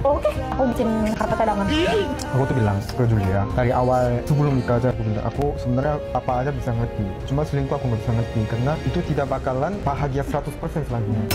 Oke, aku bikin harta cadangan. Aku tuh bilang ke Julia dari awal sebelum nikah aja, aku bilang aku sebenarnya apa aja bisa ngerti, cuma selingkuh aku nggak bisa ngerti karena itu tidak bakalan bahagia 100% selanjutnya.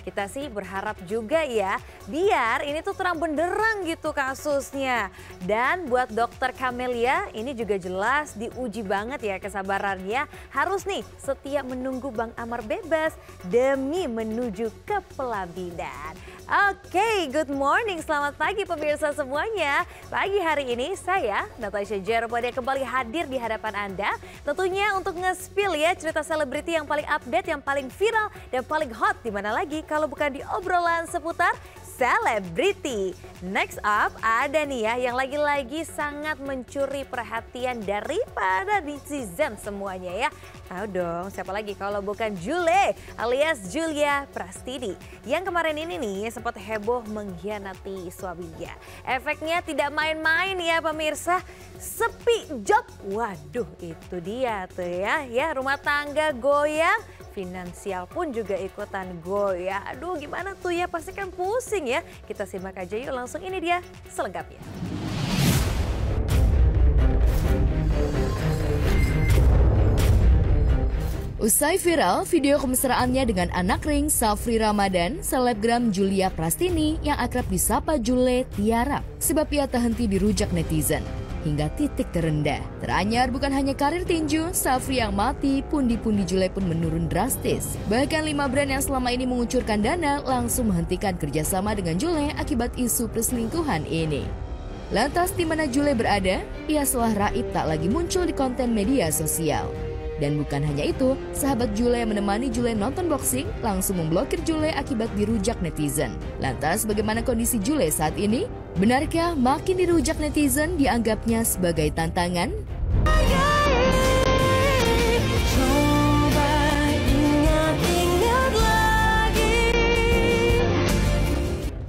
Kita sih berharap juga ya, biar ini tuh terang benderang gitu kasusnya. Dan buat dokter Camelia, ini juga jelas diuji banget ya kesabarannya. Harus nih setia menunggu Bang Amar bebas demi menuju ke pelaminan. Oke, good morning, selamat pagi pemirsa semuanya. Pagi hari ini saya, Natasha Jerobodia, kembali hadir di hadapan Anda. Tentunya untuk nge-spill ya cerita selebriti yang paling update, yang paling viral, dan paling hot. Dimana lagi kalau bukan di obrolan seputar selebriti. Next up ada nih ya yang lagi-lagi sangat mencuri perhatian daripada netizen semuanya ya. Tahu dong siapa lagi kalau bukan Jule alias Julia Prastini. Yang kemarin ini nih sempat heboh mengkhianati suaminya. Efeknya tidak main-main ya pemirsa. Sepi job. Waduh itu dia tuh ya rumah tangga goyang. Finansial pun juga ikutan goyah. Aduh gimana tuh ya, pasti kan pusing ya. Kita simak aja yuk langsung, ini dia selengkapnya. Usai viral video kemesraannya dengan anak ring Safri Ramadan, selebgram Julia Prastini yang akrab disapa Jule tiarap sebab ia tak henti dirujak netizen. Hingga titik terendah. Teranyar bukan hanya karir tinju, Safri yang mati, pundi-pundi Jule pun menurun drastis. Bahkan 5 brand yang selama ini mengucurkan dana langsung menghentikan kerjasama dengan Jule akibat isu perselingkuhan ini. Lantas di mana Jule berada? Ia setelah raib tak lagi muncul di konten media sosial. Dan bukan hanya itu, sahabat Jule yang menemani Jule nonton boxing langsung memblokir Jule akibat dirujak netizen. Lantas bagaimana kondisi Jule saat ini? Benarkah makin dirujak netizen dianggapnya sebagai tantangan?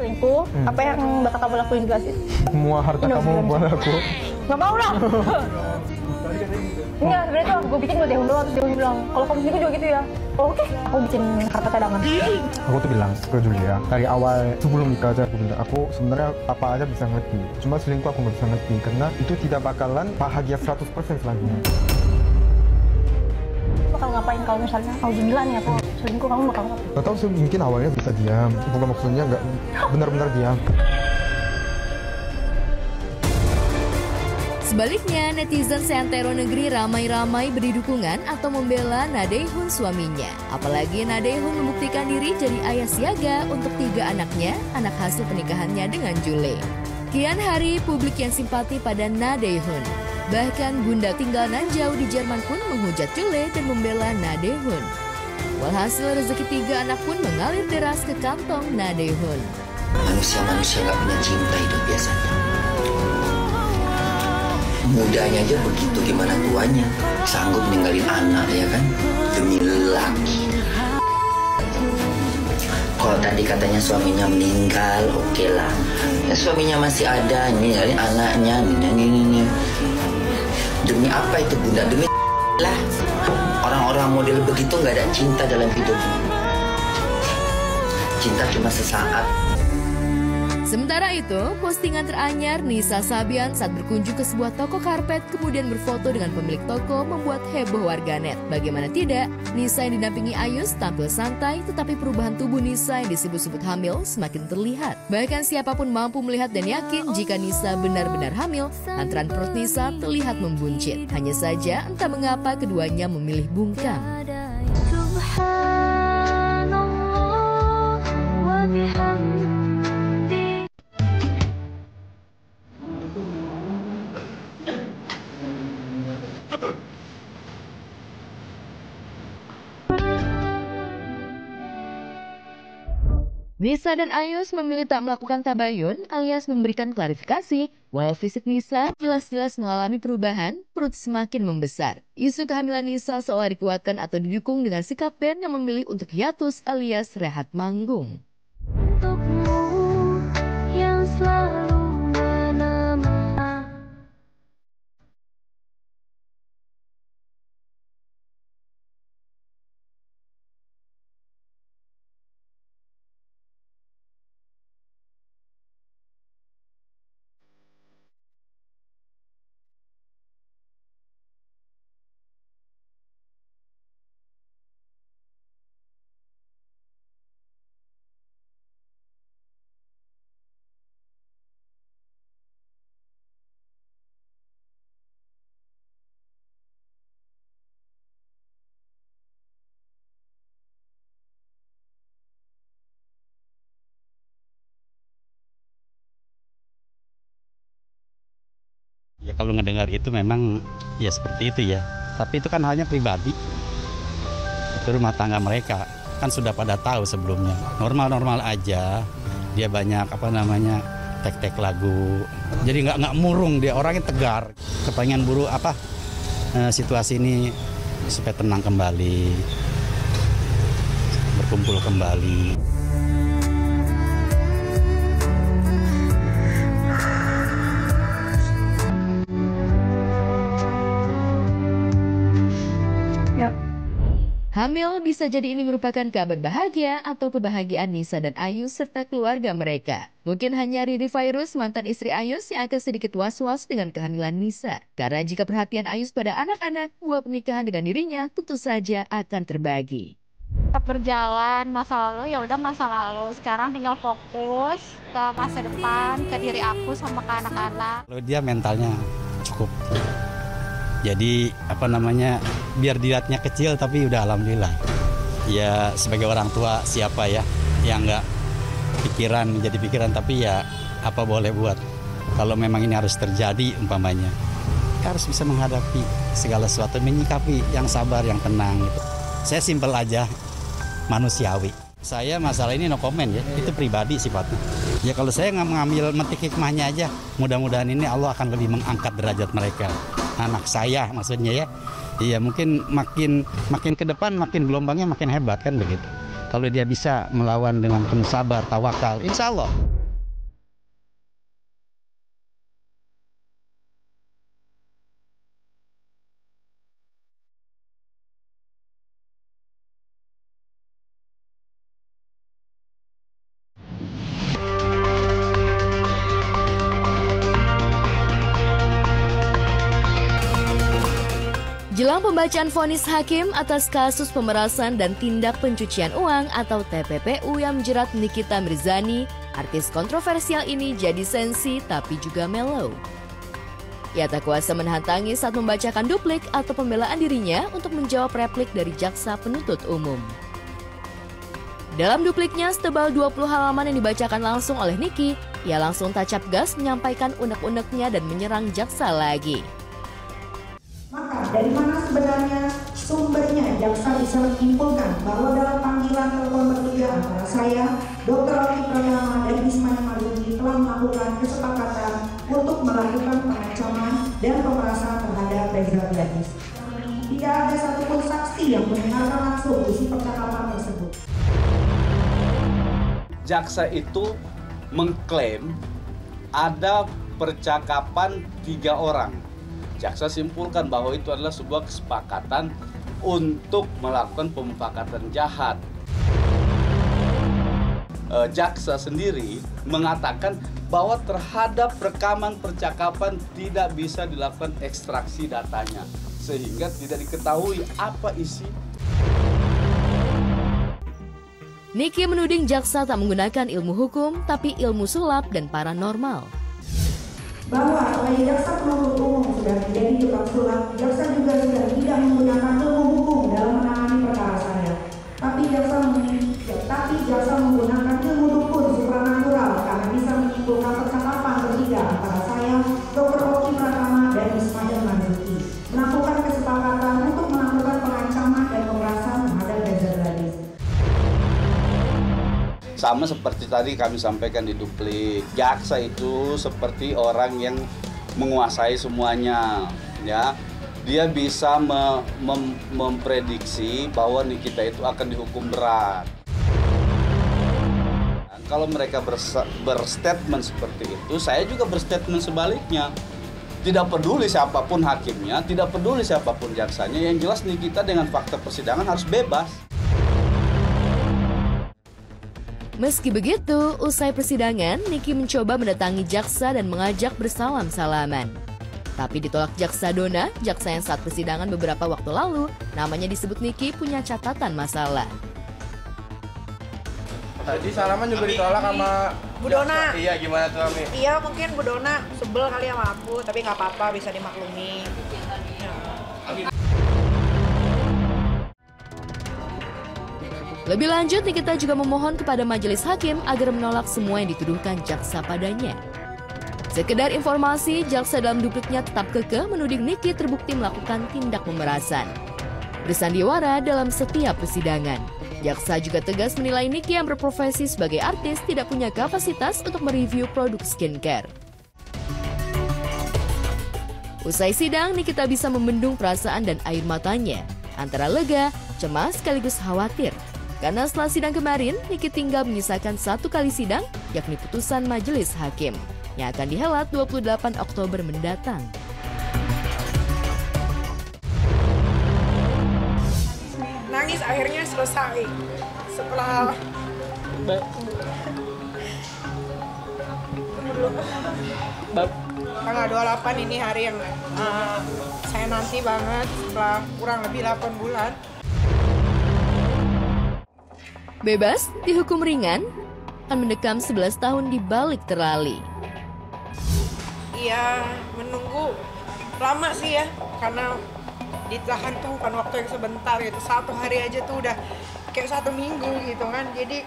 Selingkuh, apa yang bakal kamu lakuin juga sih? Semua harta kamu buat aku. Gak mau lah. Enggak, sebenarnya tuh gue bikin buat Dehun doang, terus Dehun bilang, kalau kamu selingkuh juga gitu ya. Oke, aku bikin harta cadangan. Aku tuh bilang ke Julia dari awal sebelum nikah aja, aku bilang aku sebenarnya apa aja bisa ngerti, cuma selingkuh aku nggak bisa ngerti karena itu tidak bakalan bahagia 100% selanjutnya. Bakal ngapain kalau misalnya mau jemilan ya, kalau selingkuh kamu bakal ngapain? Gak tau sih, mungkin awalnya bisa diam, bukan maksudnya nggak benar-benar diam. Sebaliknya, netizen seantero negeri ramai-ramai beri dukungan atau membela Nadehun suaminya. Apalagi Nadehun membuktikan diri jadi ayah siaga untuk 3 anaknya, anak hasil pernikahannya dengan Jule. Kian hari publik yang simpati pada Nadehun. Bahkan bunda tinggal nan jauh di Jerman pun menghujat Jule dan membela Nadehun. Walhasil rezeki 3 anak pun mengalir deras ke kantong Nadehun. Manusia-manusia gak punya cinta hidup biasanya. Mudanya aja begitu, gimana tuanya sanggup ninggalin anak ya kan demi lelaki. Kalau tadi katanya suaminya meninggal, oke lah ya, suaminya masih ada, ninggalin anaknya ini. Demi apa itu bunda? Demi lah. Orang-orang model begitu nggak ada cinta dalam hidup. Cinta cuma sesaat. Sementara itu, postingan teranyar Nisa Sabian saat berkunjung ke sebuah toko karpet kemudian berfoto dengan pemilik toko membuat heboh warganet. Bagaimana tidak, Nisa yang didampingi Ayus tampil santai, tetapi perubahan tubuh Nisa yang disebut-sebut hamil semakin terlihat. Bahkan siapapun mampu melihat dan yakin jika Nisa benar-benar hamil, lantaran perut Nisa terlihat membuncit. Hanya saja entah mengapa keduanya memilih bungkam. Nisa dan Ayus memilih tak melakukan tabayun alias memberikan klarifikasi, walau fisik Nisa jelas-jelas mengalami perubahan, perut semakin membesar. Isu kehamilan Nisa seolah dikuatkan atau didukung dengan sikap band yang memilih untuk hiatus alias rehat manggung. Untukmu yang selalu kalau ngedengar itu memang ya seperti itu ya. Tapi itu kan hanya pribadi. Itu rumah tangga mereka kan sudah pada tahu sebelumnya. Normal-normal aja. Dia banyak tek-tek lagu. Jadi nggak murung, dia orangnya tegar. Kepengen buru situasi ini supaya tenang kembali, berkumpul kembali. Hamil bisa jadi ini merupakan kabar bahagia atau kebahagiaan Nisa dan Ayus serta keluarga mereka. Mungkin hanya Riri Virus, mantan istri Ayus, yang akan sedikit was-was dengan kehamilan Nisa. Karena jika perhatian Ayus pada anak-anak, buah pernikahan dengan dirinya tentu saja akan terbagi. Tetap berjalan, masa lalu ya udah masa lalu. Sekarang tinggal fokus ke masa depan, ke diri aku sama ke anak-anak. Kalau dia mentalnya cukup. Jadi biar dilihatnya kecil tapi udah alhamdulillah. Ya sebagai orang tua siapa ya yang nggak menjadi pikiran, tapi ya apa boleh buat. Kalau memang ini harus terjadi umpamanya, kita harus bisa menghadapi segala sesuatu, menyikapi yang sabar, yang tenang gitu. Saya simpel aja, manusiawi. Saya masalah ini no comment ya, itu pribadi sifatnya. Ya kalau saya nggak mengambil metik hikmahnya aja, mudah-mudahan ini Allah akan lebih mengangkat derajat mereka. Anak saya maksudnya ya. Iya mungkin makin ke depan makin gelombangnya makin hebat kan begitu. Kalau dia bisa melawan dengan penuh sabar, tawakal, insya Allah. Jelang pembacaan vonis hakim atas kasus pemerasan dan tindak pencucian uang atau TPPU yang menjerat Nikita Mirzani, artis kontroversial ini jadi sensi tapi juga mellow. Ia tak kuasa menahan tangis saat membacakan duplik atau pembelaan dirinya untuk menjawab replik dari jaksa penuntut umum. Dalam dupliknya setebal 20 halaman yang dibacakan langsung oleh Niki, ia langsung tancap gas menyampaikan unek-uneknya dan menyerang jaksa lagi. Maka dari mana sebenarnya sumbernya jaksa bisa menyimpulkan bahwa dalam panggilan telepon bertiga antara saya, Dr. Oki Pratama dan Ismail Marzuki telah melakukan kesepakatan untuk melakukan pengancaman dan pemerasan terhadap Reza Gladys. Tidak ada satupun saksi yang mendengarkan langsung isi percakapan tersebut. Jaksa itu mengklaim ada percakapan 3 orang. Jaksa simpulkan bahwa itu adalah sebuah kesepakatan untuk melakukan pemufakatan jahat. Jaksa sendiri mengatakan bahwa terhadap rekaman percakapan tidak bisa dilakukan ekstraksi datanya, sehingga tidak diketahui apa isi. Niki menuding jaksa tak menggunakan ilmu hukum, tapi ilmu sulap dan paranormal. Bahwa selain jaksa penuntut umum sudah menjadi tukang sulap, jaksa juga sudah tidak menggunakan ilmu hukum dalam menangani perkara saya. Tapi jaksa menggunakan ilmu dukun supranatural karena bisa menyimpulkan percakapan bertiga antara saya, Dr. Oki Pratama dan Ismail Marzuki melakukan kesepakatan untuk melakukan pengancaman dan pemerasan terhadap Reza Gladys. Sama seperti tadi kami sampaikan di duplik, jaksa itu seperti orang yang menguasai semuanya, ya. Dia bisa memprediksi bahwa Nikita itu akan dihukum berat. Kalau mereka berstatement seperti itu, saya juga berstatement sebaliknya. Tidak peduli siapapun hakimnya, tidak peduli siapapun jaksanya, yang jelas Nikita dengan fakta persidangan harus bebas. Meski begitu, usai persidangan, Niki mencoba mendatangi jaksa dan mengajak bersalam-salaman. Tapi ditolak jaksa Dona, jaksa yang saat persidangan beberapa waktu lalu, namanya disebut Niki punya catatan masalah. Tadi salaman juga ditolak sama Bu Dona. Iya, gimana tuh Ami? Iya, mungkin Bu Dona sebel kali sama aku, tapi nggak apa-apa, bisa dimaklumi. Lebih lanjut, Nikita juga memohon kepada majelis hakim agar menolak semua yang dituduhkan jaksa padanya. Sekedar informasi, jaksa dalam dupliknya tetap kekeh menuding Niki terbukti melakukan tindak pemerasan. Bersandiwara dalam setiap persidangan. Jaksa juga tegas menilai Niki yang berprofesi sebagai artis tidak punya kapasitas untuk mereview produk skincare. Usai sidang, Niki tak bisa membendung perasaan dan air matanya. Antara lega, cemas sekaligus khawatir. Karena setelah sidang kemarin, Niki tinggal menyisakan satu kali sidang, yakni putusan majelis hakim, yang akan dihelat 28 Oktober mendatang. Nangis akhirnya selesai setelah tanggal 28 ini hari yang saya nanti banget setelah kurang lebih 8 bulan. Bebas, dihukum ringan, akan mendekam 11 tahun di balik terali. Iya, menunggu lama sih ya, karena ditahan tuh bukan waktu yang sebentar gitu. 1 hari aja tuh udah kayak 1 minggu gitu kan. Jadi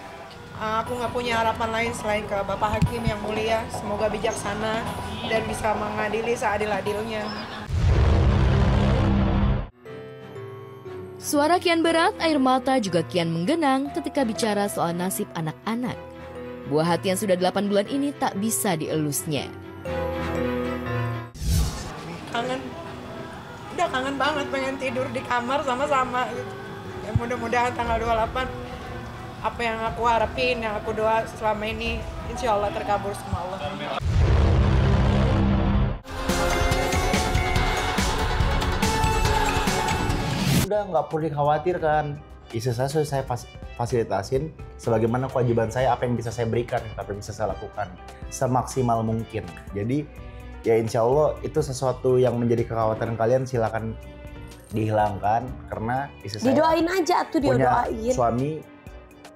aku nggak punya harapan lain selain ke Bapak Hakim yang mulia. Semoga bijaksana dan bisa mengadili seadil-adilnya. Suara kian berat, air mata juga kian menggenang ketika bicara soal nasib anak-anak. Buah hati yang sudah 8 bulan ini tak bisa dielusnya. Kangen banget, pengen tidur di kamar sama-sama gitu. Ya mudah-mudahan tanggal 28 apa yang aku harapin, yang aku doa selama ini insya Allah terkabul sama Allah. Udah nggak perlu dikhawatirkan, istri saya sudah saya fasilitasin sebagaimana kewajiban saya, apa yang bisa saya berikan, apa yang bisa saya lakukan semaksimal mungkin. Jadi ya insya Allah itu sesuatu yang menjadi kekhawatiran kalian silakan dihilangkan, karena istri saya didoain aja tuh, dia punya doain. suami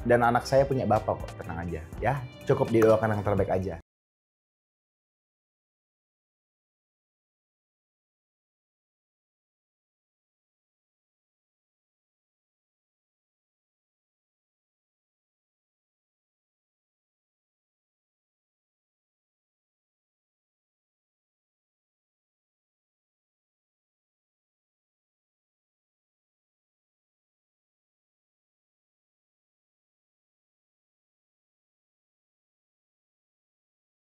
dan anak saya punya bapak kok, tenang aja ya, cukup didoakan yang terbaik aja.